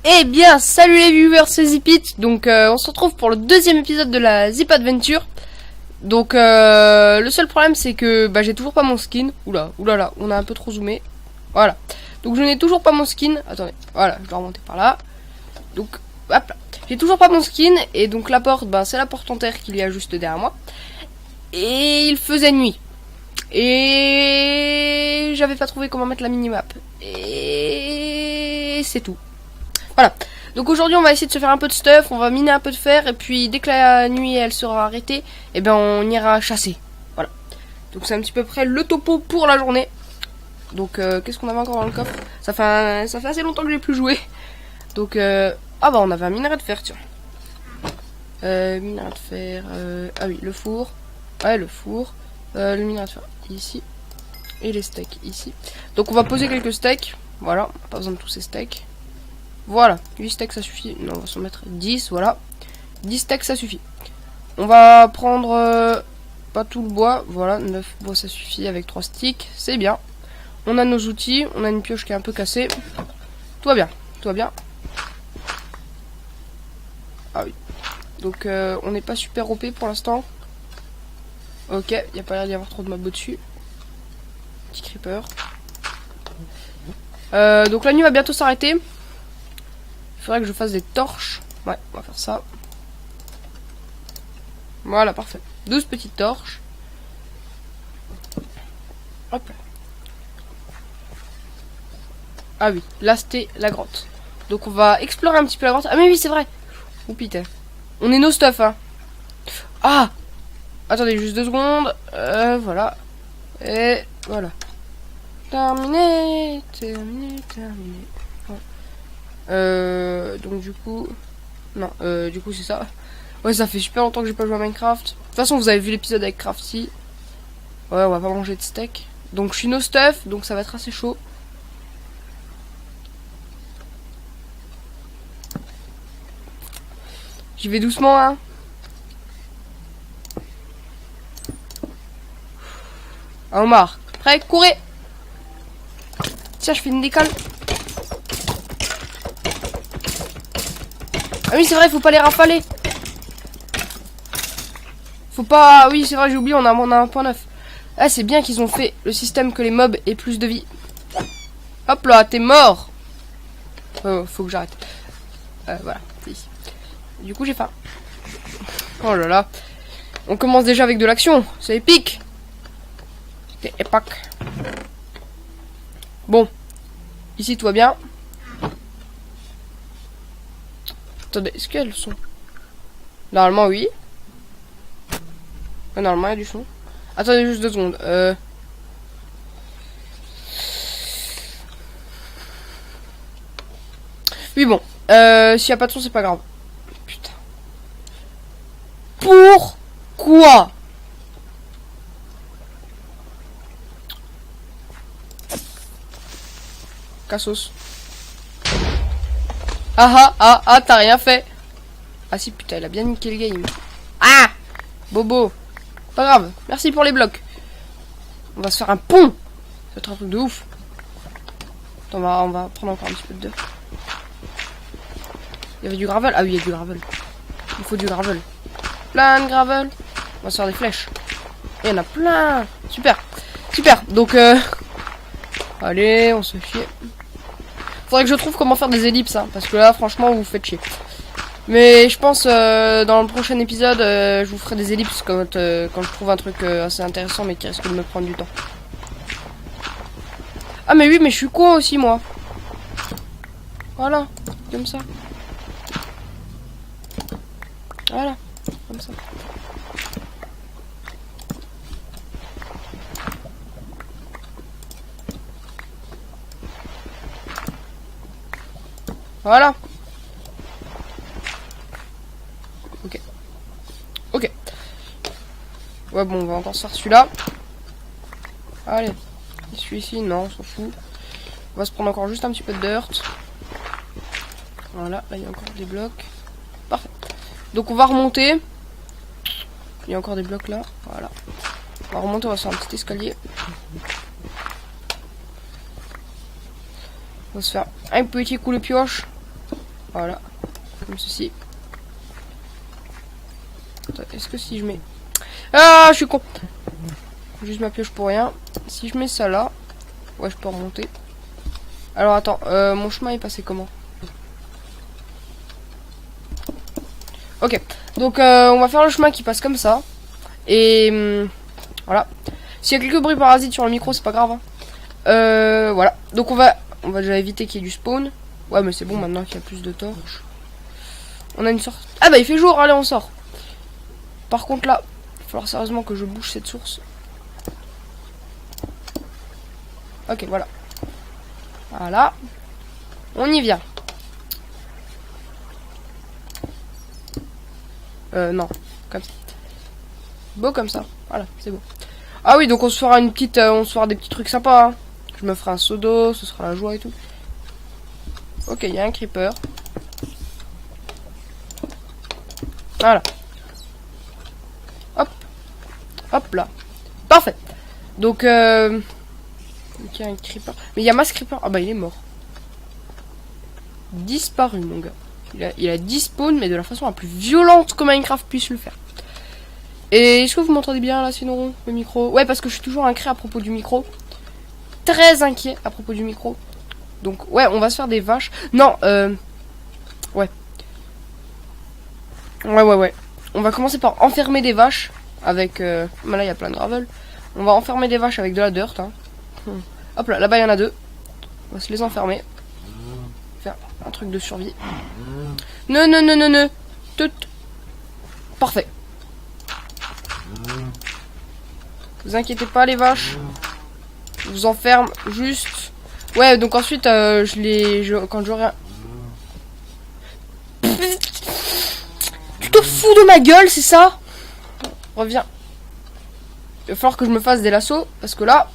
Eh bien, salut les viewers, c'est Zipit. Donc, on se retrouve pour le deuxième épisode de la Zip Adventure. Donc, le seul problème, c'est que j'ai toujours pas mon skin. Oulala, on a un peu trop zoomé. Voilà. Donc, je n'ai toujours pas mon skin. Attendez, voilà, je dois remonter par là. Donc, hop là. J'ai toujours pas mon skin. Et donc, la porte, c'est la porte en terre qu'il y a juste derrière moi. Et il faisait nuit. Et j'avais pas trouvé comment mettre la minimap. Et c'est tout. Voilà, donc aujourd'hui on va essayer de se faire un peu de stuff, on va miner un peu de fer, et puis dès que la nuit elle sera arrêtée, eh ben on ira chasser. Voilà, donc c'est un petit peu près le topo pour la journée. Donc qu'est-ce qu'on avait encore dans le coffre? Ça fait assez longtemps que j'ai plus joué. Donc on avait un minerai de fer, tiens. Minerai de fer, ah oui, le four. Ouais, le four. Le minerai de fer ici. Et les steaks ici. Donc on va poser quelques steaks. Voilà, pas besoin de tous ces steaks. Voilà, 8 steaks ça suffit. Non, on va s'en mettre 10, voilà. 10 steaks ça suffit. On va prendre pas tout le bois. Voilà, 9 bois ça suffit avec 3 sticks. C'est bien. On a nos outils. On a une pioche qui est un peu cassée. Tout va bien. Tout va bien. Ah oui. Donc on n'est pas super OP pour l'instant. Ok, il n'y a pas l'air d'y avoir trop de mobs au-dessus. Petit creeper. Donc la nuit va bientôt s'arrêter. Il faudrait que je fasse des torches. Ouais, on va faire ça. Voilà, parfait. 12 petites torches. Hop. Ah oui, là c'était la grotte. Donc on va explorer un petit peu la grotte. Ah mais oui, c'est vrai. Oh putain. On est no stuff, hein. Ah! Attendez, juste 2 secondes. Voilà. Et voilà. Terminé. Donc du coup... Non, du coup c'est ça. Ouais, ça fait super longtemps que j'ai pas joué à Minecraft. De toute façon, vous avez vu l'épisode avec Crafty. Ouais, on va pas manger de steak. Donc je suis no stuff, donc ça va être assez chaud. J'y vais doucement, hein. Un homard. Prêt, courez. Tiens, je fais une décale. Ah oui, c'est vrai, faut pas les rafaler. Faut pas... Oui, c'est vrai, j'ai oublié, on a un point 9. Ah, c'est bien qu'ils ont fait le système que les mobs aient plus de vie. Hop là, t'es mort. Oh, faut que j'arrête. Voilà, c'est ici. Du coup, j'ai faim. Oh là là. On commence déjà avec de l'action. C'est épique. C'est épique. Bon. Ici, tout va bien. Attendez, est-ce qu'il y a le son? Normalement, oui. Normalement, il y a du son. Attendez juste 2 secondes. Oui, bon. S'il n'y a pas de son, c'est pas grave. Putain. Pourquoi? Cassos. T'as rien fait. Ah si, putain, il a bien niqué le game. Ah! Bobo. Pas grave, merci pour les blocs. On va se faire un pont. Ça va être un truc de ouf. Attends, on va prendre encore un petit peu de dirt. Il y avait du gravel. Ah oui, il y a du gravel. Il faut du gravel. Plein de gravel. On va se faire des flèches. Et il y en a plein. Super. Super. Donc, allez, on se fie. Faudrait que je trouve comment faire des ellipses, hein, parce que là, franchement, vous faites chier. Mais je pense, dans le prochain épisode, je vous ferai des ellipses quand je trouve un truc assez intéressant, mais qui risque de me prendre du temps. Ah mais oui, mais je suis con aussi, moi. Voilà, comme ça. Voilà, comme ça. Voilà. Ok. Ok. Ouais, bon, on va encore se faire celui-là. Allez. Celui-ci, non, on s'en fout. On va se prendre encore juste un petit peu de dirt. Voilà, là, il y a encore des blocs. Parfait. Donc, on va remonter. Il y a encore des blocs là. Voilà. On va remonter, on va se faire un petit escalier. On va se faire un petit coup de pioche. Voilà. Comme ceci. Est-ce que si je mets... Ah, je suis con. Juste ma pioche pour rien. Si je mets ça là... Ouais, je peux remonter. Alors, attends. Mon chemin est passé comment? Ok. Donc, on va faire le chemin qui passe comme ça. Et... voilà. S'il y a quelques bruits parasites sur le micro, c'est pas grave. Hein. Voilà. Donc, on va déjà éviter qu'il y ait du spawn. Ouais, mais c'est bon maintenant qu'il y a plus de torches. On a une sorte... Ah bah, il fait jour. Allez, on sort. Par contre, là, il va falloir sérieusement que je bouge cette source. Ok, voilà. Voilà. On y vient. Non. Comme ça. Beau comme ça. Voilà, c'est beau. Ah oui, donc on se fera une petite... on se fera des petits trucs sympas. Hein. Je me ferai un seau d'eau, ce sera la joie et tout. Ok, il y a un creeper. Voilà. Hop. Hop là. Parfait. Donc, il y a un creeper. Mais il y a masse creeper. Ah bah, il est mort. Disparu, mon gars. Il a dispawn, mais de la façon la plus violente que Minecraft puisse le faire. Et est-ce que vous m'entendez bien là, sinon, le micro? Ouais, parce que je suis toujours inquiet à propos du micro. Très inquiet à propos du micro. Donc, ouais, on va se faire des vaches. Non, ouais. Ouais. On va commencer par enfermer des vaches avec... mais là, il y a plein de gravel. On va enfermer des vaches avec de la dirt. Hein. Hop là, là-bas, il y en a deux. On va se les enfermer. Faire un truc de survie. Non. Tout. Parfait. Vous inquiétez pas, les vaches. Je vous enferme juste... Ouais, donc ensuite, quand j'aurai... Tu te fous de ma gueule, c'est ça? Reviens. Il va falloir que je me fasse des lassos, parce que là,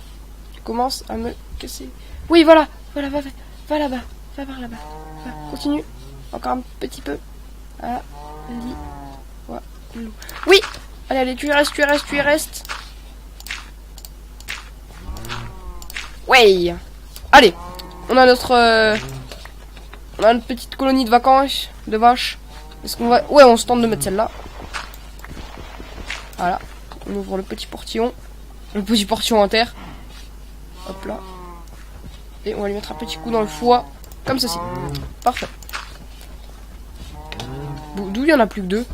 tu commences à me casser. Oui, voilà, va là-bas. Va par là-bas. Va, continue. Encore un petit peu. Voilà. Vas-y. Voilà. Oui. Allez, tu y restes. Ouais. Allez. On a notre petite colonie de vacances, de vaches. Est-ce qu'on va... Ouais, on se tente de mettre celle-là. Voilà. On ouvre le petit portillon. Le petit portillon en terre. Hop là. Et on va lui mettre un petit coup dans le foie. Comme ceci. Parfait. D'où il y en a plus que deux.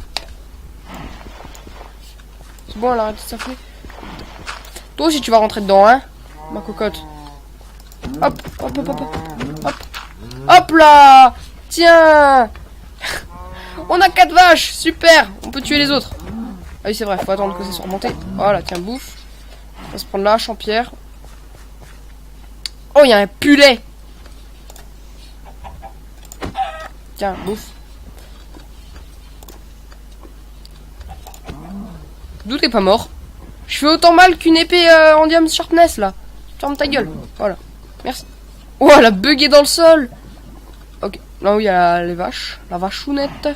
C'est bon, elle a arrêté de s'affler. Toi aussi tu vas rentrer dedans, hein, ma cocotte. Hop. Hop là. Tiens. On a 4 vaches. Super. On peut tuer les autres. Ah oui, c'est vrai, faut attendre que ça soit remonté. Voilà, tiens, bouffe. On va se prendre la hache en pierre. Oh, il y a un pulet. Tiens, bouffe. D'où t'es pas mort? Je fais autant mal qu'une épée en diamant sharpness, là. Ferme ta gueule. Voilà. Merci. Oh, elle a bugué dans le sol. Ok. Là où il y a les vaches. La vachounette.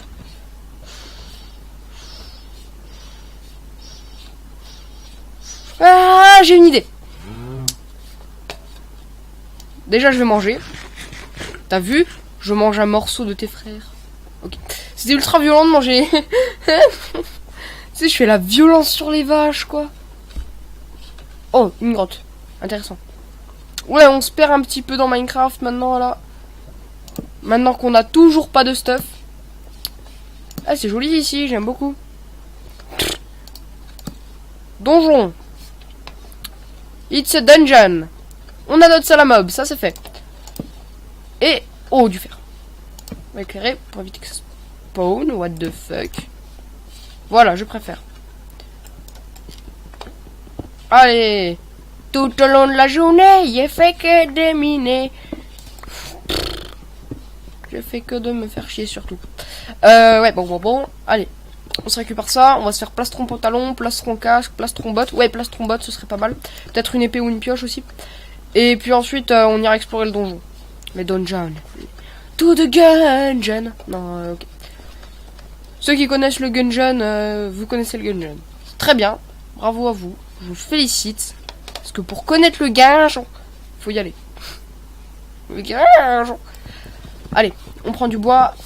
Ah, j'ai une idée. Déjà, je vais manger. T'as vu? Je mange un morceau de tes frères. Ok. C'était ultra violent de manger. Tu sais, je fais la violence sur les vaches, quoi. Oh, une grotte. Intéressant. Ouais, on se perd un petit peu dans Minecraft maintenant, là. Maintenant qu'on a toujours pas de stuff. Ah, c'est joli ici, j'aime beaucoup. Donjon. It's a dungeon. On a notre salle à mob, ça c'est fait. Et... oh, du fer. On va éclairer pour éviter que ça spawn. What the fuck. Voilà, je préfère. Allez. Tout au long de la journée, il fait que de miner. Je fais que de me faire chier surtout. Ouais, bon. Allez. On se récupère ça. On va se faire plastron pantalon, plastron casque, plastron botte. Ouais, plastron botte, ce serait pas mal. Peut-être une épée ou une pioche aussi. Et puis ensuite, on ira explorer le donjon. Les dungeons. To the gungeon. Non, ok. Ceux qui connaissent le gungeon, vous connaissez le gungeon. Très bien. Bravo à vous. Je vous félicite. Parce que pour connaître le gungeon, faut y aller. Le gungeon. Allez, on prend du bois.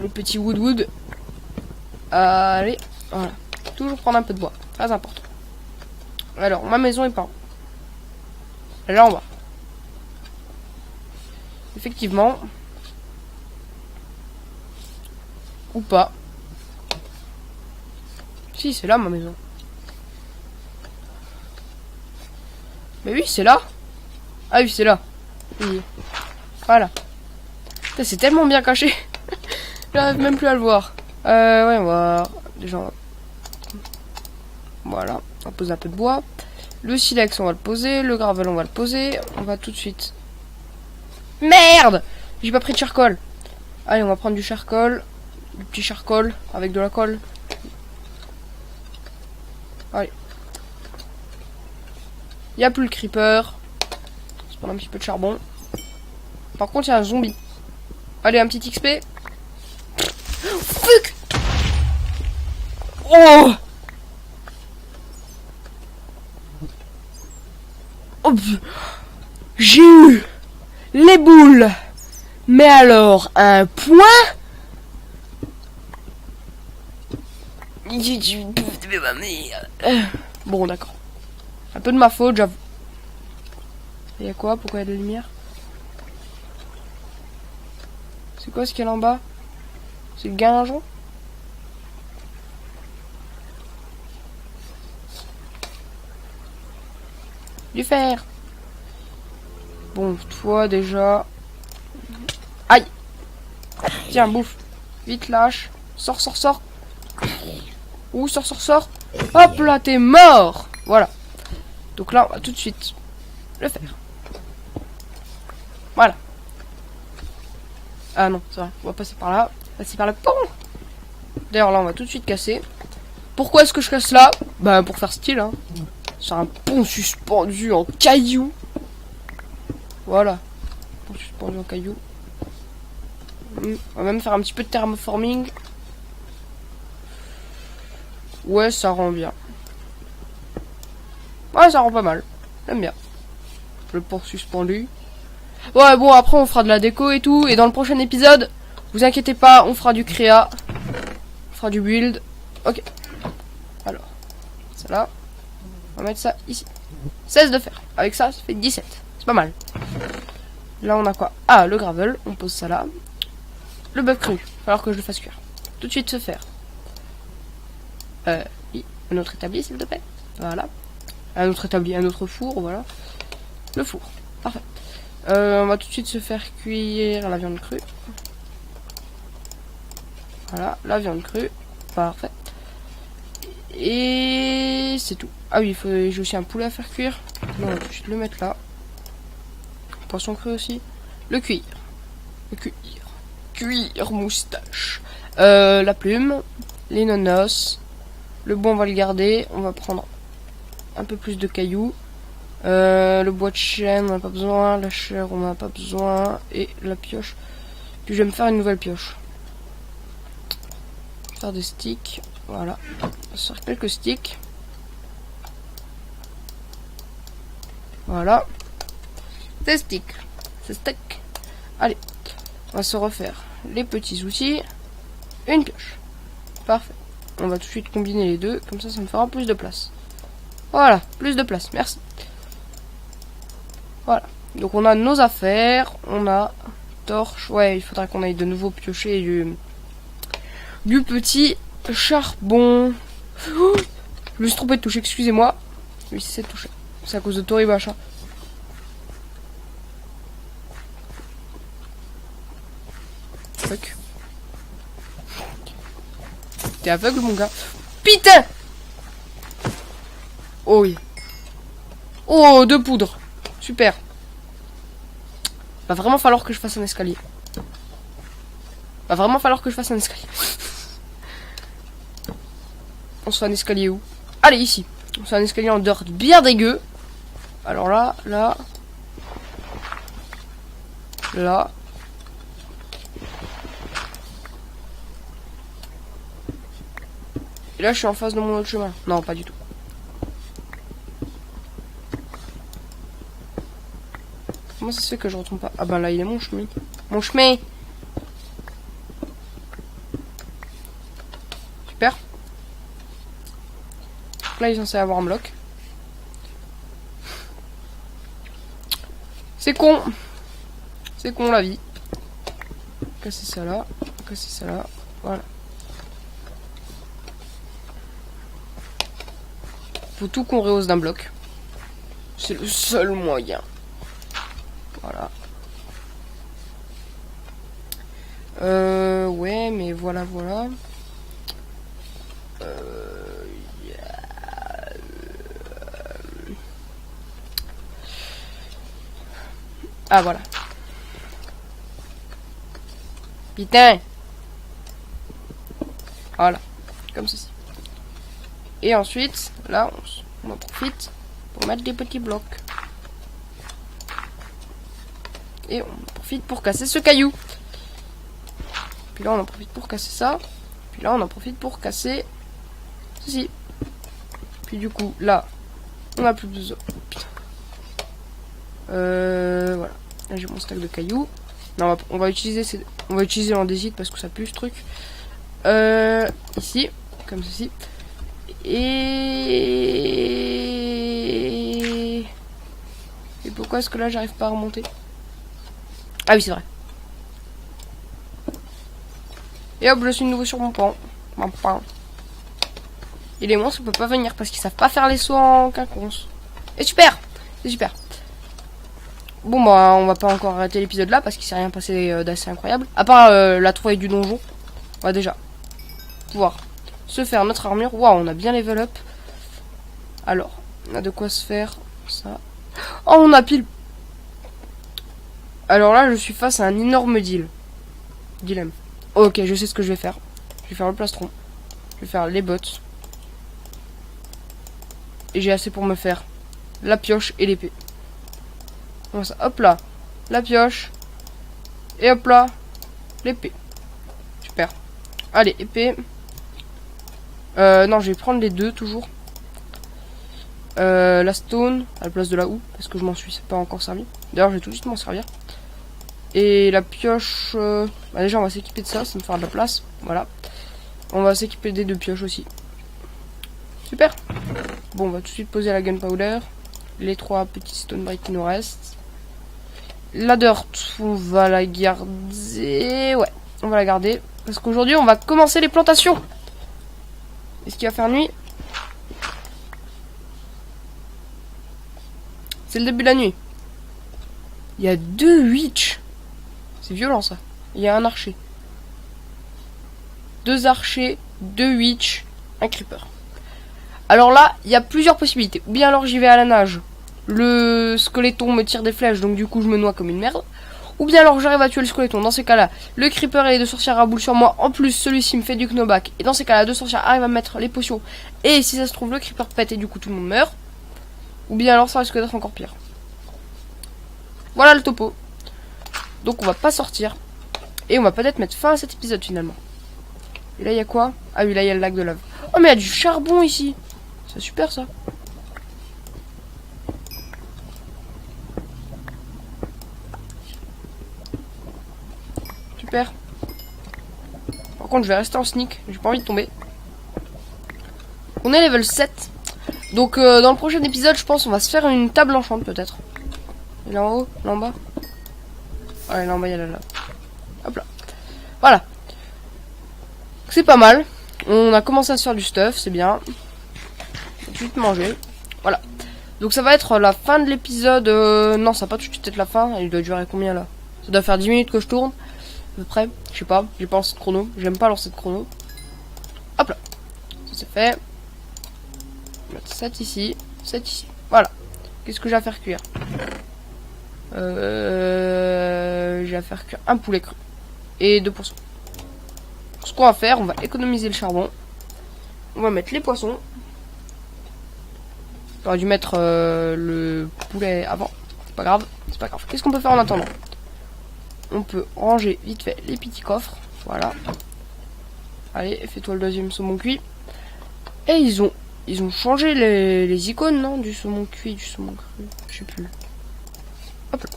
Le petit wood. Allez, voilà. Toujours prendre un peu de bois. Très important. Alors, ma maison est par où? Là en bas. Effectivement. Ou pas. Si, c'est là ma maison. Mais oui, c'est là. Ah oui, c'est là. Oui. Voilà. C'est tellement bien caché. J'arrive même plus à le voir. Ouais, on va... Déjà... Voilà. On va poser un peu de bois. Le silex, on va le poser. Le gravel, on va le poser. On va tout de suite... Merde! J'ai pas pris de charcoal. Allez, on va prendre du charcoal. Du petit charcoal avec de la colle. Allez. Il n'y a plus le creeper. On se prend un petit peu de charbon. Par contre, il y a un zombie. Allez, un petit XP. Fuck! Oh! Oh! J'ai eu les boules. Mais alors, un point? Bon, d'accord. Un peu de ma faute, j'avoue. Il y a quoi? Pourquoi il y a de la lumière? C'est quoi ce qu'il y a là en bas? C'est le guingeon? Du fer. Bon, toi déjà. Aïe! Tiens, bouffe. Vite, lâche. Sors, sors, sors. Ouh, sors, sors, sors. Hop là, t'es mort. Voilà. Donc là, on va tout de suite le faire. Voilà. Ah non, ça va. On va passer par là. Passer par là. D'ailleurs, là, on va tout de suite casser. Pourquoi est-ce que je casse là? Bah, pour faire style, hein. C'est un pont suspendu en cailloux. Voilà. Pont suspendu en cailloux. On va même faire un petit peu de thermoforming. Ouais, ça rend bien. Ouais, ça rend pas mal. J'aime bien. Le pont suspendu. Ouais, bon, après, on fera de la déco et tout. Et dans le prochain épisode, vous inquiétez pas, on fera du créa. On fera du build. Ok. Alors, ça là. On va mettre ça ici. 16 de fer. Avec ça, ça fait 17. C'est pas mal. Là, on a quoi? Ah, le gravel. On pose ça là. Le bœuf cru. Alors que je le fasse cuire. Tout de suite se faire. Oui. Un autre établi, s'il te plaît. Voilà. Un autre établi, un autre four. Voilà. Le four. Parfait. On va tout de suite se faire cuire la viande crue. Voilà. La viande crue. Parfait. Et c'est tout. Ah oui, j'ai aussi un poulet à faire cuire. Non, on va tout de suite le mettre là. Poisson cru aussi. Le cuir. Le cuir. Cuir moustache. La plume. Les nonos. Le bois, on va le garder. On va prendre un peu plus de cailloux. Le bois de chêne, on n'a pas besoin. La chair, on n'a pas besoin. Et la pioche. Puis je vais me faire une nouvelle pioche. Faire des sticks. Voilà. On va se faire quelques sticks. Voilà. Des sticks. C'est steak. Allez. On va se refaire les petits outils. Une pioche. Parfait. On va tout de suite combiner les deux. Comme ça, ça me fera plus de place. Voilà. Plus de place. Merci. Voilà. Donc on a nos affaires. On a torche. Ouais, il faudra qu'on aille de nouveau piocher du petit charbon. Oh, je me suis trompé de toucher, excusez-moi. Oui, c'est de toucher. C'est à cause de Tori machin. Fuck. T'es aveugle, mon gars. Putain! Oh oui. Oh, de poudre. Super. Va vraiment falloir que je fasse un escalier. Va vraiment falloir que je fasse un escalier. On se fait un escalier où? Allez, ici. On se fait un escalier en dirt bien dégueu. Alors là, là. Là. Et là, je suis en face de mon autre chemin. Non, pas du tout. Comment ça se fait que je retombe pas? Ah bah là, il est mon chemin. Mon chemin! Donc là, il est censé avoir un bloc. C'est con. C'est con la vie. Casser ça là. Casser ça là. Voilà. Faut tout qu'on rehausse d'un bloc. C'est le seul moyen. Voilà. Ouais, mais voilà. Ah, voilà. Putain. Voilà. Comme ceci. Et ensuite, là, on en profite pour mettre des petits blocs. Et on en profite pour casser ce caillou. Puis là, on en profite pour casser ça. Puis là, on en profite pour casser ceci. Puis du coup, là, on n'a plus besoin. Putain. Voilà. Là, j'ai mon stack de cailloux. Non, on va utiliser l'andésite parce que ça pue ce truc. Ici, comme ceci. Et pourquoi est-ce que là, j'arrive pas à remonter? Ah oui, c'est vrai. Et hop, je suis de nouveau sur mon pan. Et les monstres, ils peuvent pas venir parce qu'ils savent pas faire les sauts en quinconce. Et super! C'est super. Bon, bah, on va pas encore arrêter l'épisode là parce qu'il s'est rien passé d'assez incroyable. À part la trouvaille du donjon. On va déjà pouvoir se faire notre armure. Waouh, on a bien level up. Alors, on a de quoi se faire ça. Oh, on a pile. Alors là, je suis face à un énorme dilemme. Ok, je sais ce que je vais faire. Je vais faire le plastron. Je vais faire les bottes. Et j'ai assez pour me faire la pioche et l'épée. Ça, hop là, la pioche. Et hop là, l'épée. Super. Allez, épée. Non, je vais prendre les deux toujours. La stone à la place de la houe, parce que je m'en suis pas encore servi. D'ailleurs, je vais tout de suite m'en servir. Et la pioche... bah déjà, on va s'équiper de ça, ça me fera de la place. Voilà. On va s'équiper des deux pioches aussi. Super. Bon, on va tout de suite poser la gunpowder. Les 3 petits stone brick qui nous restent. La dirt, on va la garder. Ouais, on va la garder. Parce qu'aujourd'hui, on va commencer les plantations. Est-ce qu'il va faire nuit? C'est le début de la nuit. Il y a 2 witch. C'est violent ça. Il y a un archer. 2 archers, 2 witch, un creeper. Alors là, il y a plusieurs possibilités. Ou bien alors j'y vais à la nage. Le squeletton me tire des flèches, donc du coup je me noie comme une merde. Ou bien alors j'arrive à tuer le squeletton. Dans ces cas-là, le creeper et les 2 sorcières raboulent sur moi. En plus, celui-ci me fait du knockback. Et dans ces cas-là, 2 sorcières arrivent à me mettre les potions. Et si ça se trouve, le creeper pète et du coup tout le monde meurt. Ou bien alors ça risque d'être encore pire. Voilà le topo. Donc on va pas sortir. Et on va peut-être mettre fin à cet épisode finalement. Et là il y a quoi? Ah oui, là il y a le lac de lave. Oh mais il y a du charbon ici. C'est super ça. Super. Par contre je vais rester en sneak. J'ai pas envie de tomber. On est level 7. Donc dans le prochain épisode je pense on va se faire une table enchante peut-être. Et là en haut, là en bas. Ouais, là en bas il y a la lave. Hop là. Voilà. C'est pas mal. On a commencé à se faire du stuff, c'est bien. Tout de suite manger. Voilà. Donc ça va être la fin de l'épisode. Non, ça va pas tout de suite être la fin. Il doit durer combien là? Ça doit faire 10 minutes que je tourne. À peu près. Je sais pas. J'ai pas lancé de chrono. J'aime pas lancer de chrono. Hop là. Ça c'est fait. Je vais mettre 7 ici. 7 ici. Voilà. Qu'est-ce que j'ai à faire cuire? J'ai à faire cuire un poulet cru. Et 2 poissons. Ce qu'on va faire, on va économiser le charbon. On va mettre les poissons. J'aurais dû mettre le poulet avant. C'est pas grave, c'est pas grave. Qu'est-ce qu'on peut faire en attendant? On peut ranger vite fait les petits coffres. Voilà. Allez, fais-toi le deuxième saumon cuit. Et ils ont changé les icônes, non? Du saumon cuit, du saumon cru. Je sais plus. Hop là.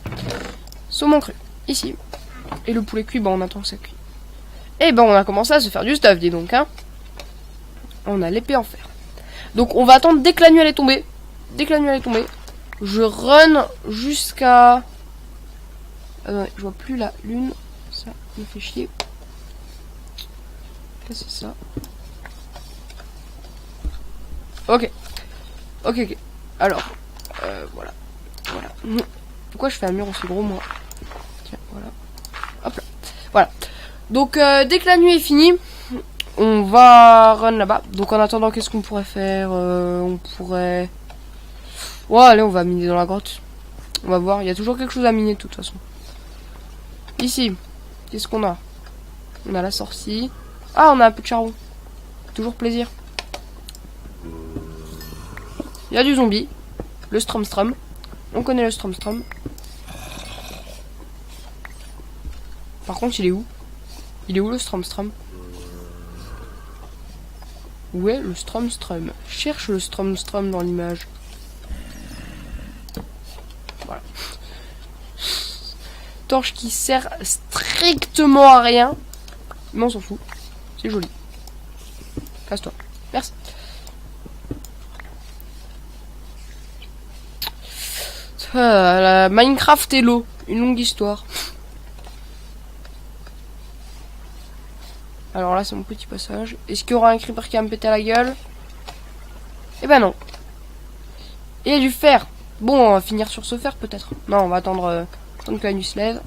Saumon cru, ici. Et le poulet cuit, bah on attend que ça cuit. Et ben on a commencé à se faire du stuff, dis donc, hein. On a l'épée en fer. Donc on va attendre dès que la nuit elle est tombée. Dès que la nuit elle est tombée. Je run jusqu'à... je vois plus la lune. Ça me fait chier. Qu'est-ce que c'est ça? Ok. Ok. Alors. Voilà. Pourquoi je fais un mur aussi gros, moi? Tiens, voilà. Hop là. Voilà. Donc, dès que la nuit est finie, on va run là-bas. Donc, en attendant, qu'est-ce qu'on pourrait faire? On pourrait... Ouais, allez, on va miner dans la grotte. On va voir. Il y a toujours quelque chose à miner, de toute façon. Ici. Qu'est-ce qu'on a? On a la sorcie. Ah, on a un peu de charbon. Toujours plaisir. Il y a du zombie. Le Stromstrom. On connaît le Stromstrom. Par contre, il est où? Il est où le Stromstrom? Où est le Stromstrom? Cherche le Stromstrom dans l'image. Voilà. Torche qui sert strictement à rien. Mais on s'en fout. C'est joli. Casse-toi. Merci. Minecraft et l'eau. Une longue histoire. Alors là, c'est mon petit passage. Est-ce qu'il y aura un creeper qui va me péter la gueule? Eh ben non. Et il y a du fer. Bon, on va finir sur ce fer peut-être. Non, on va attendre, que la nuit se lève.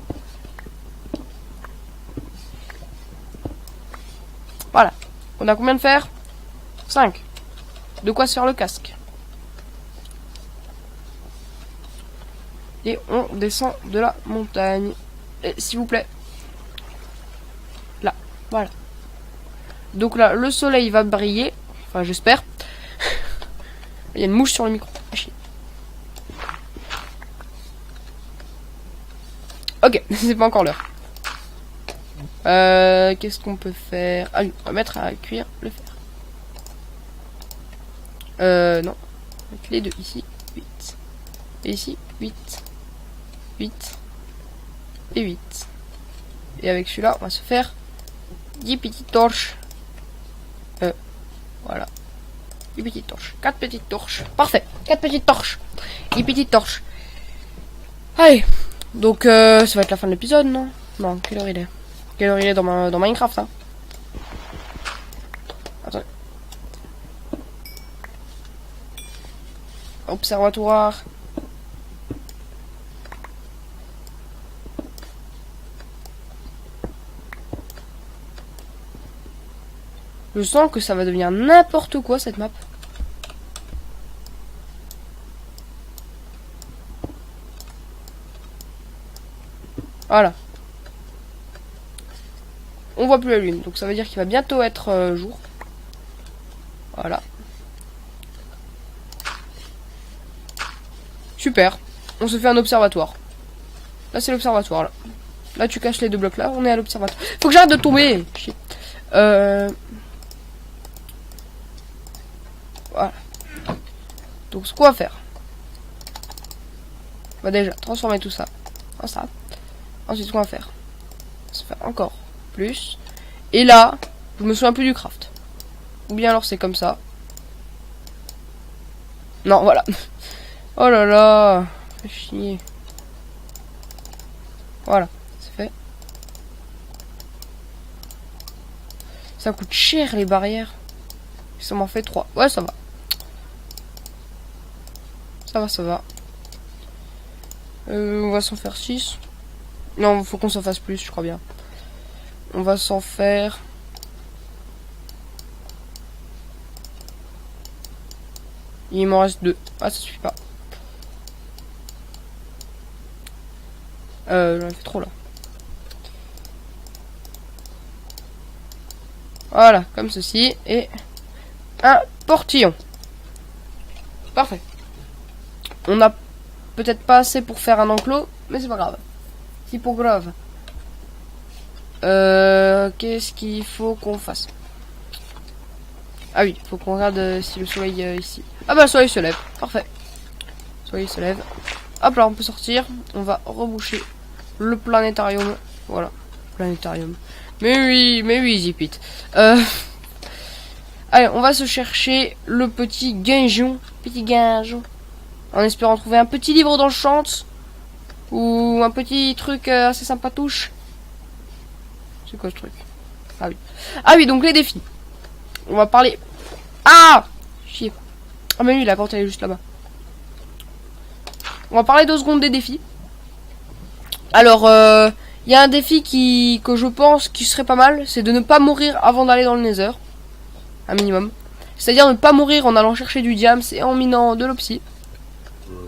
Voilà. On a combien de fer? 5. De quoi se faire le casque. Et on descend de la montagne. Et s'il vous plaît. Là. Voilà. Donc là, le soleil va briller. Enfin, j'espère. Il y a une mouche sur le micro. Ok, c'est pas encore l'heure. Qu'est-ce qu'on peut faire? Ah oui, on va mettre à cuire le fer. Non. Avec les deux ici. 8. Et ici, 8. 8. Et 8. Et avec celui-là, on va se faire 10 petites torches. Voilà. 10 petites torches. 4 petites torches. Parfait. 4 petites torches. 10 petites torches. Allez. Donc, ça va être la fin de l'épisode, non? Non, quelle heure il est? Quelle heure il est dans Minecraft, hein? Attendez. Observatoire. Je sens que ça va devenir n'importe quoi cette map. Voilà. On voit plus la lune, donc ça veut dire qu'il va bientôt être jour. Voilà. Super. On se fait un observatoire. Là c'est l'observatoire là. Là tu caches les deux blocs là, on est à l'observatoire. Faut que j'arrête de tomber. Shit. Voilà. Donc ce qu'on va faire. On va déjà transformer tout ça en ça. Ensuite ce qu'on va faire. Ça fait encore plus. Et là, je me souviens plus du craft. Ou bien alors c'est comme ça. Non, voilà. Oh là là. Fais chier. Voilà, c'est fait. Ça coûte cher les barrières. Ça m'en fait 3. Ouais, ça va. Ça va. On va s'en faire 6. Non, faut qu'on s'en fasse plus, je crois bien. On va s'en faire... Il m'en reste 2. Ah, ça suffit pas. J'en ai fait trop là. Voilà, comme ceci. Et un portillon. Parfait. On a peut-être pas assez pour faire un enclos, mais c'est pas grave. C'est pas grave. Qu'est-ce qu'il faut qu'on fasse? Ah oui, il faut qu'on regarde si le soleil ici. Ah bah le soleil se lève, parfait. Le soleil se lève. Hop là, on peut sortir. On va reboucher le planétarium. Voilà, planétarium. Mais oui, Zipit. Allez, on va se chercher le petit guinjon. Petit guinjon. En espérant trouver un petit livre d'enchant. Ou un petit truc assez sympatouche. C'est quoi ce truc? Ah oui. Ah oui, donc les défis. On va parler... Ah! Chier. Ah mais lui, la grotte, elle est juste là-bas. On va parler 2 secondes des défis. Alors, il y a un défi que je pense qui serait pas mal. C'est de ne pas mourir avant d'aller dans le Nether. Un minimum. C'est-à-dire ne pas mourir en allant chercher du diams et en minant de l'opsie.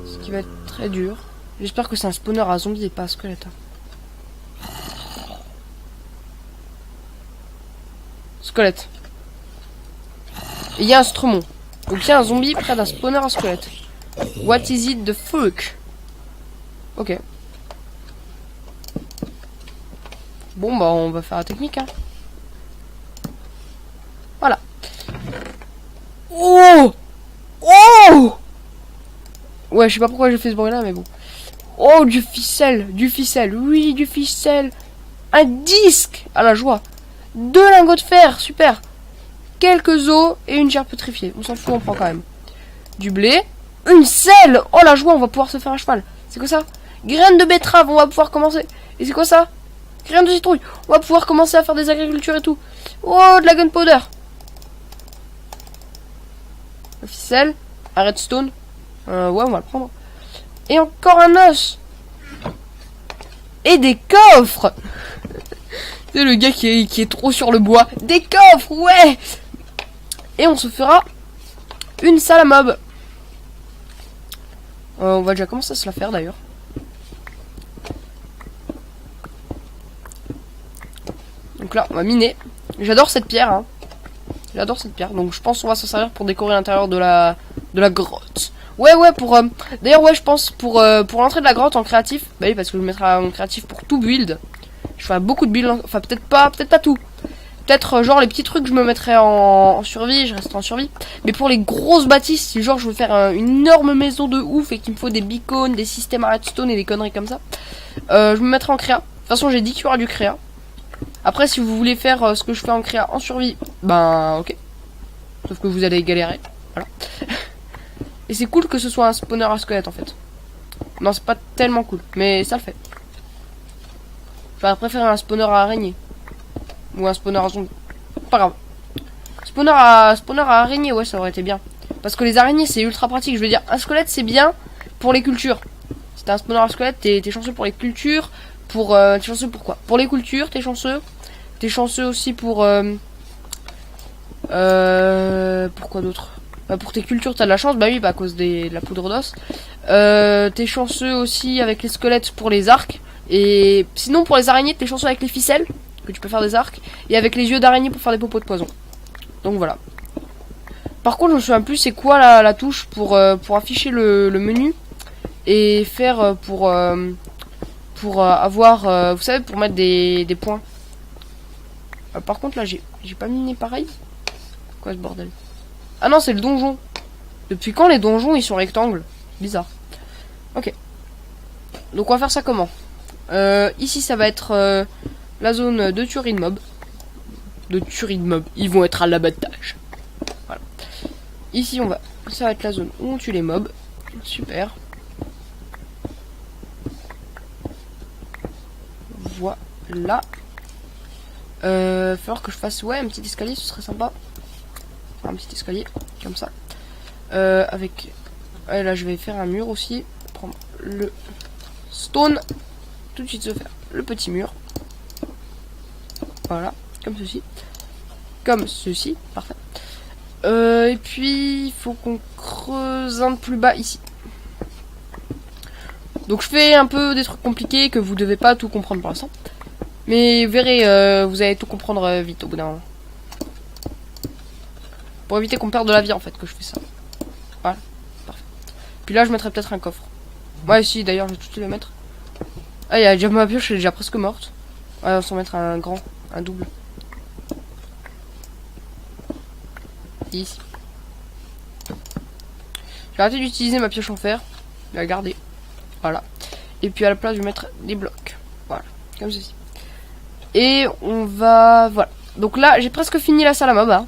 Ce qui va être très dur. J'espère que c'est un spawner à zombies et pas à squelette. Squelette. Et il y a un stromon. Donc il y a un zombie près d'un spawner à squelette. What is it the fuck? Ok. Bon bah on va faire la technique hein. Voilà. Oh! Oh! Ouais je sais pas pourquoi j'ai fait ce bruit là mais bon. Oh du ficelle, oui du ficelle. Un disque à la joie. 2 lingots de fer, super. Quelques os et une chair pétrifiée. On s'en fout, on prend quand même. Du blé. Une selle. Oh la joie, on va pouvoir se faire un cheval. C'est quoi ça? Graines de betterave, on va pouvoir commencer. Et c'est quoi ça? Graines de citrouille. On va pouvoir commencer à faire des agricultures et tout. Oh, de la gunpowder. La ficelle. Un redstone. Ouais, on va le prendre. Et encore un os. Et des coffres. C'est le gars qui est trop sur le bois. Des coffres, ouais. Et on se fera une salle à mob. On va déjà commencer à se la faire d'ailleurs. Donc là, on va miner. J'adore cette pierre. Hein. J'adore cette pierre. Donc je pense qu'on va s'en servir pour décorer l'intérieur de la grotte. Ouais, pour... D'ailleurs, ouais, je pense pour l'entrée de la grotte en créatif. Bah oui, parce que je mettrai en créatif pour tout build. Je ferai beaucoup de build. Enfin, peut-être pas tout. Peut-être genre les petits trucs je me mettrai en survie, je resterai en survie. Mais pour les grosses bâtisses, si genre je veux faire une énorme maison de ouf et qu'il me faut des beacons, des systèmes à redstone et des conneries comme ça, je me mettrai en créa. De toute façon j'ai dit qu'il y aura du créa. Après si vous voulez faire ce que je fais en créa en survie, ben ok. Sauf que vous allez galérer. Voilà. Et c'est cool que ce soit un spawner à squelette en fait. Non c'est pas tellement cool, mais ça le fait. J'aurais préféré un spawner à araignée. Ou un spawner à zombie. Pas grave. Spawner à araignée, ouais, ça aurait été bien. Parce que les araignées, c'est ultra pratique. Je veux dire, un squelette, c'est bien pour les cultures. Si t'as un spawner à squelette, t'es chanceux pour les cultures. T'es chanceux pour quoi? Pour les cultures, t'es chanceux. T'es chanceux aussi pour... Pourquoi d'autre? Bah, pour tes cultures, t'as de la chance. Bah oui, bah, à cause de la poudre d'os. T'es chanceux aussi avec les squelettes pour les arcs. Et sinon, pour les araignées, t'es chanceux avec les ficelles. Que tu peux faire des arcs, et avec les yeux d'araignée pour faire des popos de poison. Donc voilà. Par contre je me souviens plus c'est quoi la touche pour afficher le menu et faire pour avoir vous savez pour mettre des points. Par contre là j'ai pas miné pareil. Quoi ce bordel? Ah non c'est le donjon. Depuis quand les donjons ils sont rectangles? Bizarre. Ok. Donc on va faire ça comment? Ici ça va être la zone de tuerie de mob. Ils vont être à l'abattage. Voilà. Ici, ça va être la zone où on tue les mobs. Super. Voilà. Falloir que je fasse, ouais, un petit escalier, ce serait sympa. Enfin, un petit escalier, comme ça. Avec... Ouais, là, je vais faire un mur aussi. Prendre le stone. Tout de suite se faire le petit mur. Voilà, comme ceci. Comme ceci, parfait. Et puis, il faut qu'on creuse un de plus bas ici. Donc je fais un peu des trucs compliqués que vous devez pas tout comprendre pour l'instant. Mais vous verrez, vous allez tout comprendre vite au bout d'un moment. Pour éviter qu'on perde de la vie en fait que je fais ça. Voilà, parfait. Puis là je mettrai peut-être un coffre. Ouais si d'ailleurs je vais tout de suite le mettre. Ah il y a déjà ma pioche, elle est déjà presque morte. Ouais on va s'en mettre un grand, un double. Ici. J'ai arrêté d'utiliser ma pioche en fer. Je vais la garder. Voilà. Et puis à la place je vais mettre des blocs. Voilà, comme ceci. Et on va... Voilà. Donc là j'ai presque fini la salle à mob. Hein.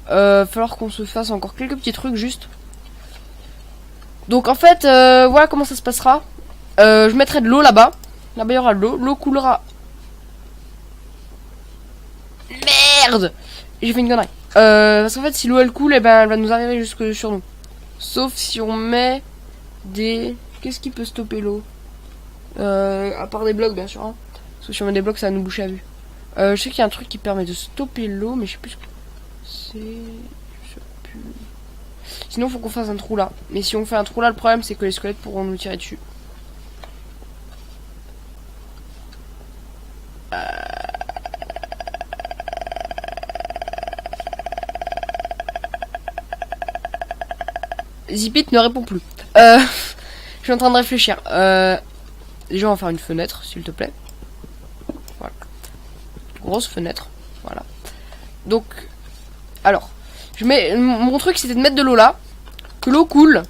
Falloir qu'on se fasse encore quelques petits trucs juste. Donc en fait, voilà comment ça se passera. Je mettrai de l'eau là-bas. Là-bas il y aura de l'eau. L'eau coulera. Merde! J'ai fait une connerie. Parce qu'en fait, si l'eau elle coule, eh ben, elle va nous arriver jusque sur nous. Sauf si on met des... Qu'est-ce qui peut stopper l'eau? À part des blocs, bien sûr. Hein. Parce que si on met des blocs, ça va nous boucher à vue. Je sais qu'il y a un truc qui permet de stopper l'eau, mais je sais plus ce que c'est. Je sais plus. Sinon, faut qu'on fasse un trou là. Mais si on fait un trou là, le problème, c'est que les squelettes pourront nous tirer dessus. Zipit ne répond plus. Je suis en train de réfléchir. Déjà, on va faire une fenêtre, s'il te plaît. Voilà. Grosse fenêtre. Voilà. Donc, alors, mon truc, c'était de mettre de l'eau là, que l'eau coule,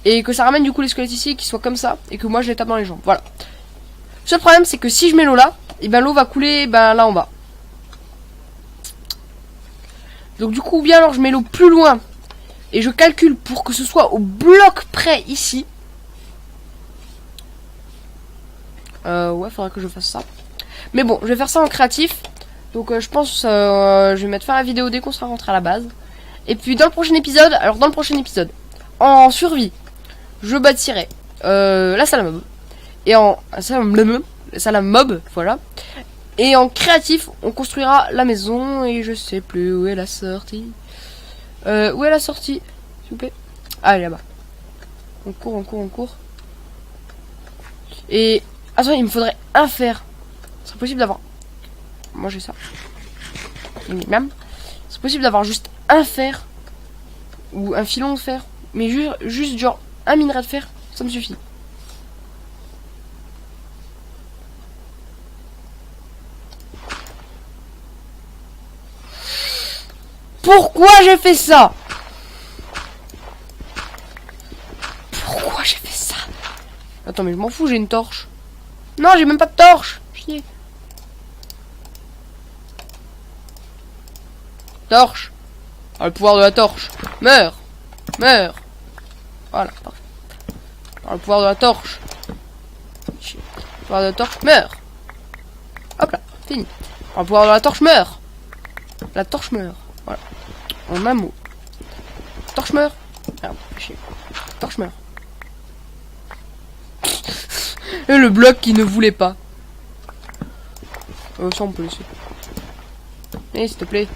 et que ça ramène du coup les squelettes ici, qui soient comme ça, et que moi je les tape dans les jambes. Voilà. Le seul problème, c'est que si je mets l'eau là, et ben l'eau va couler, ben là en bas. Donc du coup, bien alors je mets l'eau plus loin. Et je calcule pour que ce soit au bloc près ici. Ouais, faudrait que je fasse ça. Mais bon, je vais faire ça en créatif. Donc je pense je vais mettre fin à la vidéo dès qu'on sera rentré à la base. Et puis dans le prochain épisode, en survie, je bâtirai la salle à mob. Et en salle à mob, voilà. Et en créatif, on construira la maison. Et je sais plus où est la sortie. Où est la sortie, s'il vous plaît? Ah, elle est là-bas. On court. Et... attends, il me faudrait un fer. C'est possible d'avoir... Moi, j'ai ça. C'est possible d'avoir juste un fer. Ou un filon de fer. Mais juste genre un minerai de fer. Ça me suffit. Pourquoi j'ai fait ça? Pourquoi j'ai fait ça? Attends, mais je m'en fous, j'ai une torche. Non, j'ai même pas de torche. Chier. Torche. Ah, le pouvoir de la torche. Meurs. Voilà, parfait. Par le pouvoir de la torche. Chier. Le pouvoir de la torche, meurs. Hop là, fini. Par le pouvoir de la torche, meurt. La torche meurt. Voilà. En un mot. Torche meurt. Merde, chier. Torche meurt. Et le bloc qui ne voulait pas. Ça on peut laisser. Eh, s'il te plaît.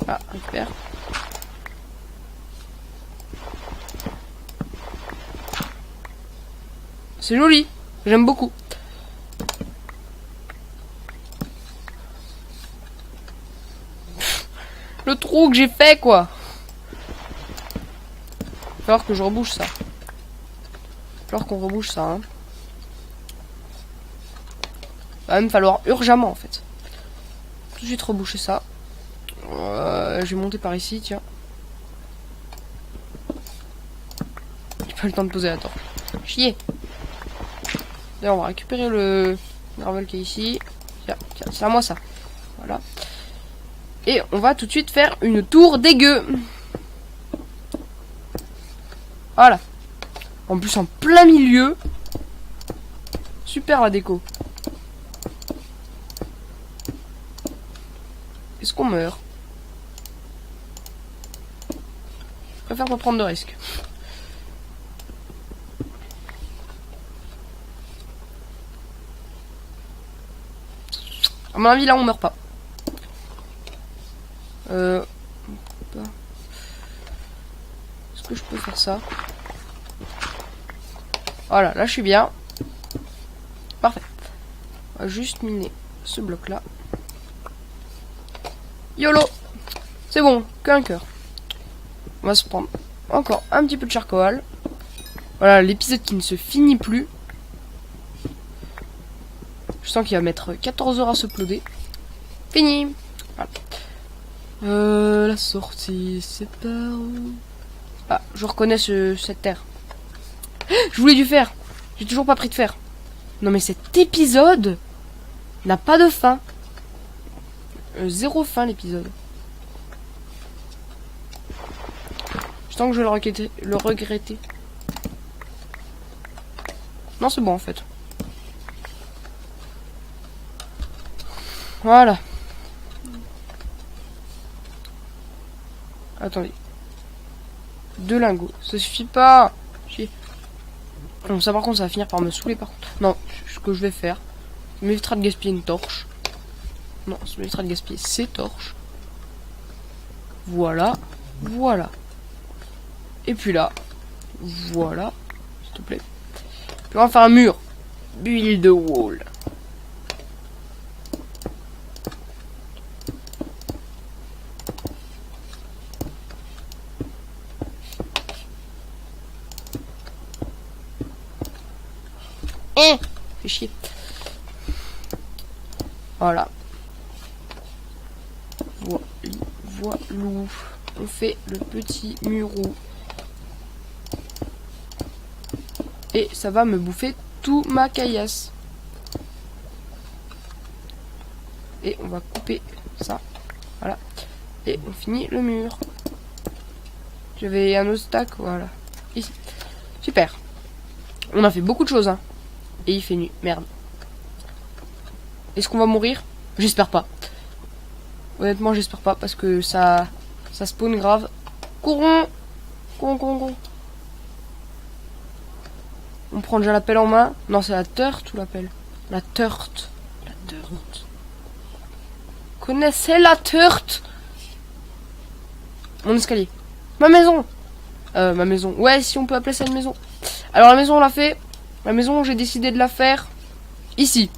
Ah, récupère. C'est joli. J'aime beaucoup. Le trou que j'ai fait, quoi. Il va falloir que je rebouche ça. Il va falloir qu'on rebouche ça, hein. Il va même falloir urgemment, en fait. Tout de suite reboucher ça. Je vais monter par ici, tiens. J'ai pas le temps de poser la torche. Chier. D'ailleurs, on va récupérer le gravel qui est ici. Tiens, c'est à moi ça. Voilà. Et on va tout de suite faire une tour dégueu. Voilà. En plus, en plein milieu. Super la déco. Est-ce qu'on meurt? Je préfère pas prendre de risques. À mon avis, là, on meurt pas. Est-ce que je peux faire ça? Voilà, là, je suis bien. Parfait. On va juste miner ce bloc-là. YOLO! C'est bon, qu'un cœur. On va se prendre encore un petit peu de charcoal. Voilà, l'épisode qui ne se finit plus. Je sens qu'il va mettre 14 heures à se uploader. Fini! Voilà. La sortie, c'est par où? Ah, je reconnais cette terre. Je voulais du fer. J'ai toujours pas pris de fer. Non mais cet épisode n'a pas de fin. zéro fin l'épisode. Je sens que je vais le regretter. Non, c'est bon en fait. Voilà. Attendez. 2 lingots. Ça suffit pas. Bon, ça par contre, ça va finir par me saouler par contre. Non, ce que je vais faire, ça m'évitera de gaspiller une torche. Non, ça m'évitera de gaspiller ces torches. Voilà. Voilà. Et puis là. Voilà. S'il te plaît. Puis on va faire un mur. Build a wall. Fais chier. Voilà. Voilou. On fait le petit murou. Et ça va me bouffer tout ma caillasse. Et on va couper ça. Voilà. Et on finit le mur. J'avais un autre stack, voilà. Ici. Super. On a fait beaucoup de choses, hein. Et il fait nuit. Merde. Est-ce qu'on va mourir? J'espère pas. Honnêtement, j'espère pas parce que ça spawn grave. Courons. Courons. On prend déjà la pelle en main. Non, c'est la turte ou la pelle? La turte. La turte. Connaissez la turte? Mon escalier. Ma maison. Ma maison. Ouais, si on peut appeler ça une maison. Alors la maison, on l'a fait. La maison, j'ai décidé de la faire ici.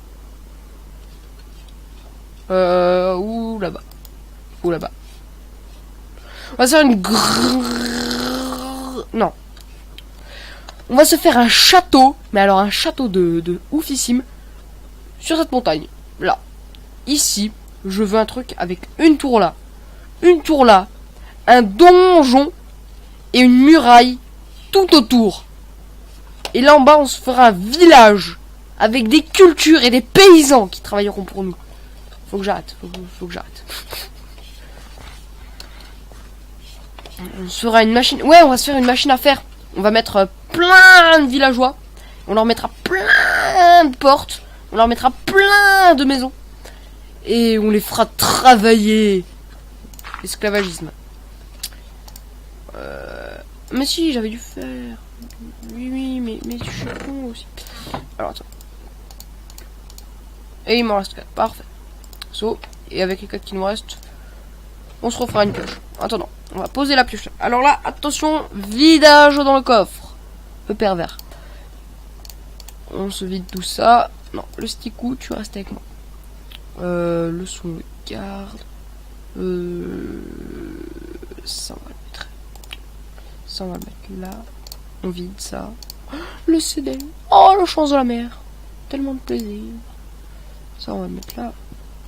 Ou là-bas. Ou là-bas. On va se faire une non. On va se faire un château. Mais alors un château de oufissime. Sur cette montagne. Là. Ici. Je veux un truc avec une tour là. Une tour là. Un donjon. Et une muraille. Tout autour. Et là en bas on se fera un village. Avec des cultures et des paysans qui travailleront pour nous. Faut que j'arrête. Faut que j'arrête. On se fera une machine. Ouais, on va se faire une machine à faire. On va mettre plein de villageois. On leur mettra plein de portes. On leur mettra plein de maisons. Et on les fera travailler. Esclavagisme. Mais si, j'avais dû faire. Oui, mais je suis con aussi. Alors attends. Et il m'en reste 4. Parfait. So. Et avec les 4 qui nous restent, on se refera une pioche. Attends, on va poser la pioche. Alors là, attention, vidage dans le coffre. Peu pervers. On se vide tout ça. Non, le stickou, tu restes avec moi. Le son, garde. Ça, on va le mettre. Ça, on va le mettre là. On vide ça. Oh, le CD. Oh, le chance de la mer. Tellement de plaisir. Ça, on va le mettre là.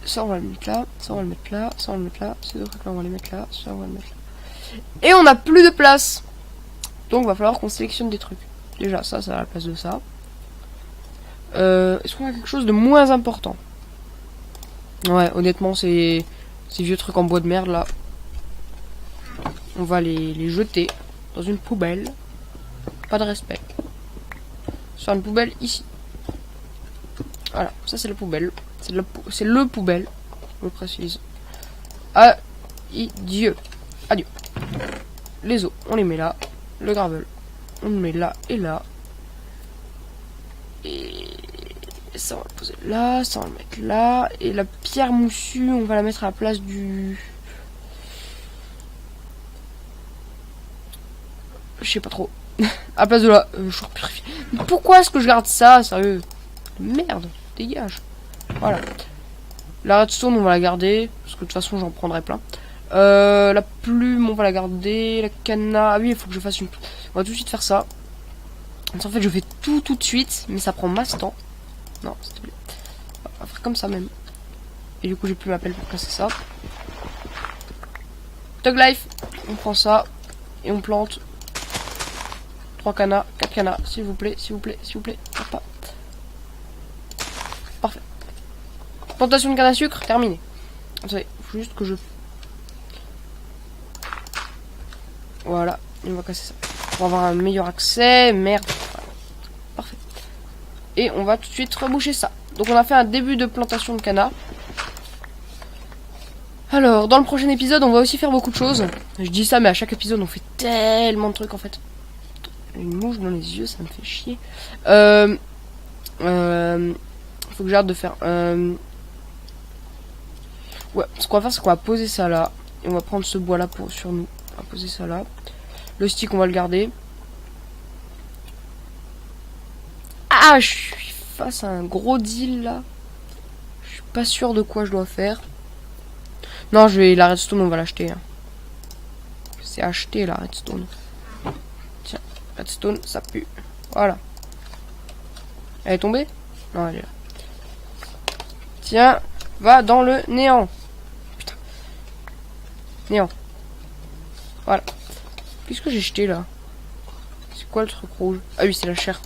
Ça, on va le mettre là. Ça, on va le mettre là. Ça, on va le mettre là. Ces deux trucs-là, on va les mettre là. Ça, on va le mettre là. Et on n'a plus de place. Donc, il va falloir qu'on sélectionne des trucs. Déjà, ça à la place de ça. Est-ce qu'on a quelque chose de moins important? Ouais, honnêtement, ces vieux trucs en bois de merde, là. On va les jeter dans une poubelle. Pas de respect. Sur une poubelle ici. Voilà, ça c'est la poubelle. C'est le poubelle. Je le précise. Adieu. Adieu. Les os, on les met là. Le gravel, on le met là et là. Et ça, on va le poser là. Ça, on va le mettre là. Et la pierre moussue, on va la mettre à la place du... Je sais pas trop. À la place de la... je purifie. Pourquoi est-ce que je garde ça, sérieux? Merde, dégage. Voilà. La redstone, on va la garder. Parce que de toute façon, j'en prendrai plein. La plume, on va la garder. La canna... Ah oui, il faut que je fasse une... On va tout de suite faire ça. En fait, je fais tout de suite. Mais ça prend masse temps. Non, s'il te plaît. On va faire comme ça même. Et du coup, j'ai plus ma pelle pour casser ça. Tug Life. On prend ça. Et on plante. 3 cannas, 4 cannas, s'il vous plaît, s'il vous plaît, s'il vous plaît. Pas. Parfait. Plantation de canne à sucre, terminé. Attendez, Faut juste que je... Voilà, on va casser ça. Pour avoir un meilleur accès, merde. Voilà. Parfait. Et on va tout de suite reboucher ça. Donc on a fait un début de plantation de canard. Alors, dans le prochain épisode, on va aussi faire beaucoup de choses. Je dis ça, mais à chaque épisode, on fait tellement de trucs, en fait. Une mouche dans les yeux, ça me fait chier. Faut que j'arrête de faire... Ouais, ce qu'on va faire, c'est qu'on va poser ça là. Et on va prendre ce bois là sur nous. On va poser ça là. Le stick, on va le garder. Ah, je suis face à un gros deal là. Je suis pas sûr de quoi je dois faire. Non, la redstone, on va l'acheter. Hein. C'est acheté la redstone. Tiens, redstone, ça pue. Voilà. Elle est tombée? Non, elle est là. Tiens, va dans le néant. Putain. Néant. Voilà. Qu'est-ce que j'ai jeté là? C'est quoi le truc rouge? Ah oui, c'est la chair.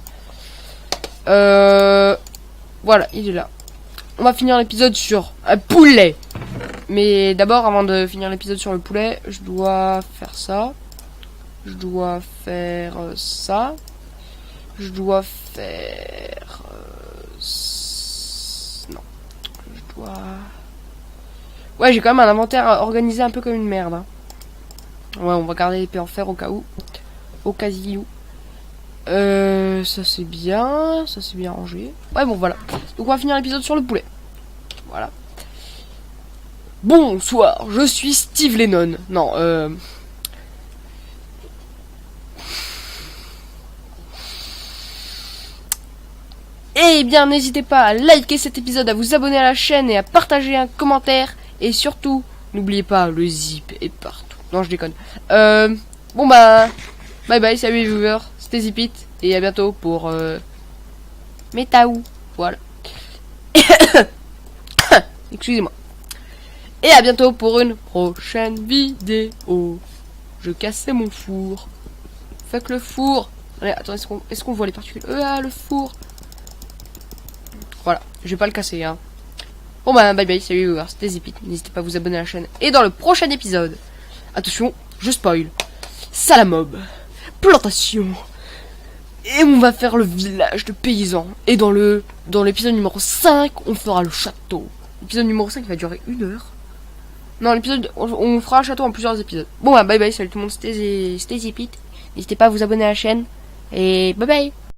Voilà, il est là. On va finir l'épisode sur un poulet. Mais d'abord, avant de finir l'épisode sur le poulet, je dois faire ça. Je dois faire ça. Je dois faire... non. Je dois... Ouais, j'ai quand même un inventaire organisé un peu comme une merde. Hein. Ouais, on va garder l'épée en fer au cas où. Au cas où. Ça c'est bien. Ça c'est bien rangé. Ouais, bon, voilà. Donc on va finir l'épisode sur le poulet. Voilà. Bonsoir, je suis Steve Lennon. Non, Eh bien, n'hésitez pas à liker cet épisode, à vous abonner à la chaîne et à partager un commentaire. Et surtout, n'oubliez pas, le zip est partout. Non, je déconne. Bon bah, bye bye, salut les viewers, c'était Zipit. Et à bientôt pour Metaou. Voilà. Excusez-moi. Et à bientôt pour une prochaine vidéo. Je cassais mon four. Fuck le four. Allez, attends, est-ce qu'on voit les particules? Ah, le four. Voilà, je vais pas le casser, hein. Bon bah, bye bye, salut les viewers, c'était Zipit. N'hésitez pas à vous abonner à la chaîne. Et dans le prochain épisode, attention, je spoil. Salamob. Plantation. Et on va faire le village de paysans. Et dans l'épisode numéro 5, on fera le château. L'épisode numéro 5 va durer 1 heure. Non, l'épisode, on fera le château en plusieurs épisodes. Bon bah, bye bye, salut tout le monde, c'était Zipit. N'hésitez pas à vous abonner à la chaîne. Et bye bye.